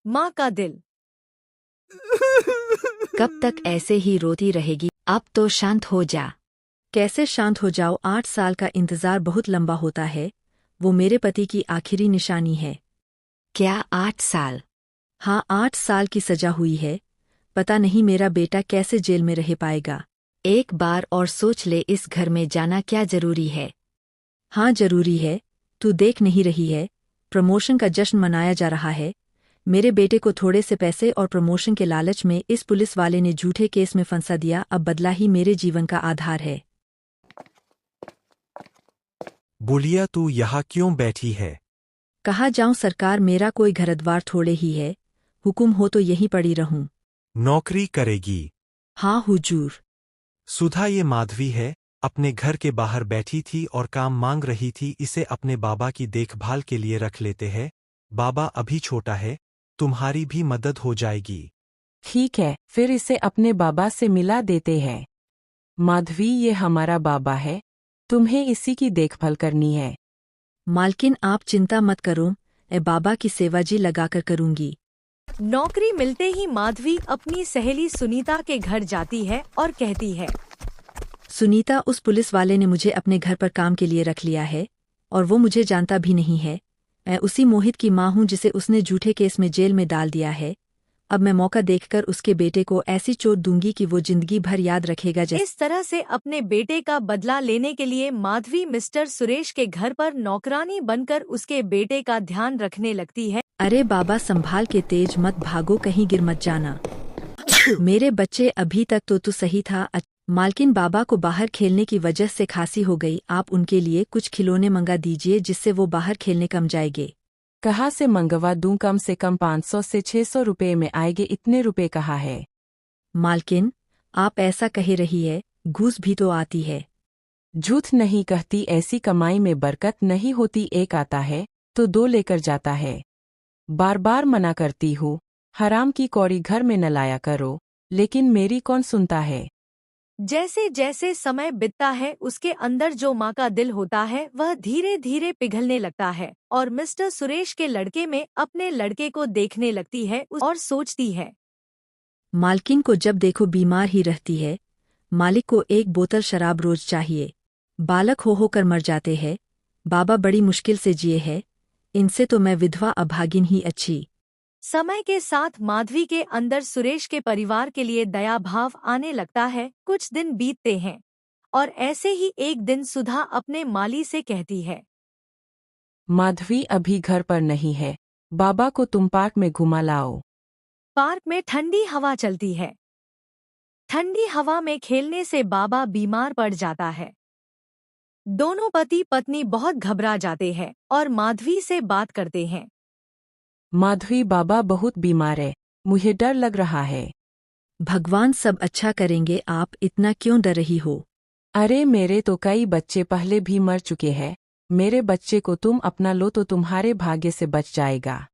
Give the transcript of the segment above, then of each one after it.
माँ का दिल। कब तक ऐसे ही रोती रहेगी? अब तो शांत हो जा। कैसे शांत हो जाओ? 8 साल का इंतजार बहुत लंबा होता है। वो मेरे पति की आखिरी निशानी है। क्या 8 साल? हाँ, 8 साल की सजा हुई है। पता नहीं मेरा बेटा कैसे जेल में रह पाएगा। एक बार और सोच ले, इस घर में जाना क्या जरूरी है? हाँ जरूरी है। तू देख नहीं रही है, प्रमोशन का जश्न मनाया जा रहा है। मेरे बेटे को थोड़े से पैसे और प्रमोशन के लालच में इस पुलिस वाले ने झूठे केस में फंसा दिया। अब बदला ही मेरे जीवन का आधार है। बुढ़िया, तू यहाँ क्यों बैठी है? कहाँ जाऊं सरकार, मेरा कोई घरद्वार थोड़े ही है। हुकुम हो तो यहीं पड़ी रहूं। नौकरी करेगी? हाँ हुजूर। सुधा, ये माधवी है, अपने घर के बाहर बैठी थी और काम मांग रही थी। इसे अपने बाबा की देखभाल के लिए रख लेते हैं। बाबा अभी छोटा है, तुम्हारी भी मदद हो जाएगी। ठीक है, फिर इसे अपने बाबा से मिला देते हैं। माधवी, ये हमारा बाबा है, तुम्हें इसी की देखभाल करनी है। मालकिन आप चिंता मत करो, मैं बाबा की सेवा जी लगाकर करूंगी। नौकरी मिलते ही माधवी अपनी सहेली सुनीता के घर जाती है और कहती है, सुनीता, उस पुलिस वाले ने मुझे अपने घर पर काम के लिए रख लिया है और वो मुझे जानता भी नहीं है। मैं उसी मोहित की माँ हूँ जिसे उसने झूठे केस में जेल में डाल दिया है। अब मैं मौका देखकर उसके बेटे को ऐसी चोट दूंगी कि वो जिंदगी भर याद रखेगा। इस तरह से अपने बेटे का बदला लेने के लिए माधवी मिस्टर सुरेश के घर पर नौकरानी बनकर उसके बेटे का ध्यान रखने लगती है। अरे बाबा, संभाल के, तेज मत भागो, कहीं गिर मत जाना। मेरे बच्चे, अभी तक तो तू सही था। मालकिन, बाबा को बाहर खेलने की वजह से खांसी हो गई। आप उनके लिए कुछ खिलौने मंगा दीजिए जिससे वो बाहर खेलने कम जाएंगे। कहाँ से मंगवा दूं? कम से कम 500 से 600 रुपए में आएंगे। इतने रुपए कहाँ है? मालकिन, आप ऐसा कह रही है, घूस भी तो आती है। झूठ नहीं कहती, ऐसी कमाई में बरकत नहीं होती। एक आता है तो दो लेकर जाता है। बार बार मना करती हूँ, हराम की कौड़ी घर में न लाया करो, लेकिन मेरी कौन सुनता है। जैसे जैसे समय बीतता है उसके अंदर जो माँ का दिल होता है वह धीरे धीरे पिघलने लगता है और मिस्टर सुरेश के लड़के में अपने लड़के को देखने लगती है और सोचती है, मालकिन को जब देखो बीमार ही रहती है। मालिक को एक बोतल शराब रोज चाहिए। बालक हो होकर मर जाते हैं। बाबा बड़ी मुश्किल से जिए हैं। इनसे तो मैं विधवा अभागिन ही अच्छी। समय के साथ माधवी के अंदर सुरेश के परिवार के लिए दया भाव आने लगता है। कुछ दिन बीतते हैं और ऐसे ही एक दिन सुधा अपने माली से कहती है, माधवी अभी घर पर नहीं है, बाबा को तुम पार्क में घुमा लाओ। पार्क में ठंडी हवा चलती है। ठंडी हवा में खेलने से बाबा बीमार पड़ जाता है। दोनों पति पत्नी बहुत घबरा जाते हैं और माधवी से बात करते हैं। माधवी, बाबा बहुत बीमार है, मुझे डर लग रहा है। भगवान सब अच्छा करेंगे, आप इतना क्यों डर रही हो? अरे मेरे तो कई बच्चे पहले भी मर चुके हैं, मेरे बच्चे को तुम अपना लो तो तुम्हारे भाग्य से बच जाएगा।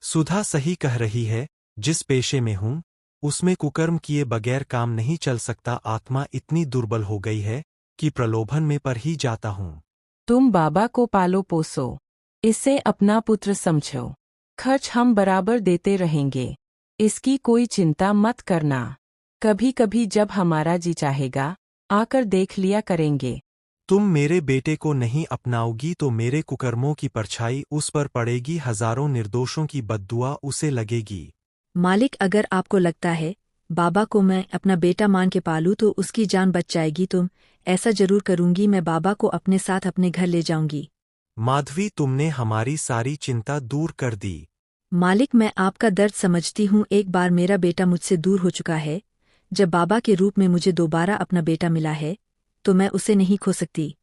सुधा सही कह रही है, जिस पेशे में हूँ उसमें कुकर्म किए बगैर काम नहीं चल सकता। आत्मा इतनी दुर्बल हो गई है कि प्रलोभन में पर ही जाता हूँ। तुम बाबा को पालो पोसो, इसे अपना पुत्र समझो। खर्च हम बराबर देते रहेंगे, इसकी कोई चिंता मत करना। कभी कभी जब हमारा जी चाहेगा आकर देख लिया करेंगे। तुम मेरे बेटे को नहीं अपनाओगी तो मेरे कुकर्मों की परछाई उस पर पड़ेगी। हजारों निर्दोषों की बद्दुआ उसे लगेगी। मालिक, अगर आपको लगता है बाबा को मैं अपना बेटा मान के पालूं तो उसकी जान बच जाएगी, तुम ऐसा जरूर करूंगी। मैं बाबा को अपने साथ अपने घर ले जाऊंगी। माधवी, तुमने हमारी सारी चिंता दूर कर दी। मालिक, मैं आपका दर्द समझती हूँ। एक बार मेरा बेटा मुझसे दूर हो चुका है। जब बाबा के रूप में मुझे दोबारा अपना बेटा मिला है तो मैं उसे नहीं खो सकती।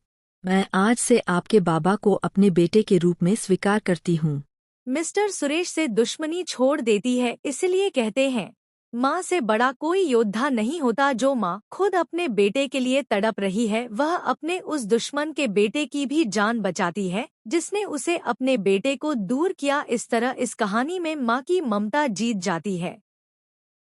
मैं आज से आपके बाबा को अपने बेटे के रूप में स्वीकार करती हूँ। मिस्टर सुरेश से दुश्मनी छोड़ देती है। इसलिए कहते हैं, माँ से बड़ा कोई योद्धा नहीं होता। जो माँ खुद अपने बेटे के लिए तड़प रही है वह अपने उस दुश्मन के बेटे की भी जान बचाती है जिसने उसे अपने बेटे को दूर किया। इस तरह इस कहानी में माँ की ममता जीत जाती है।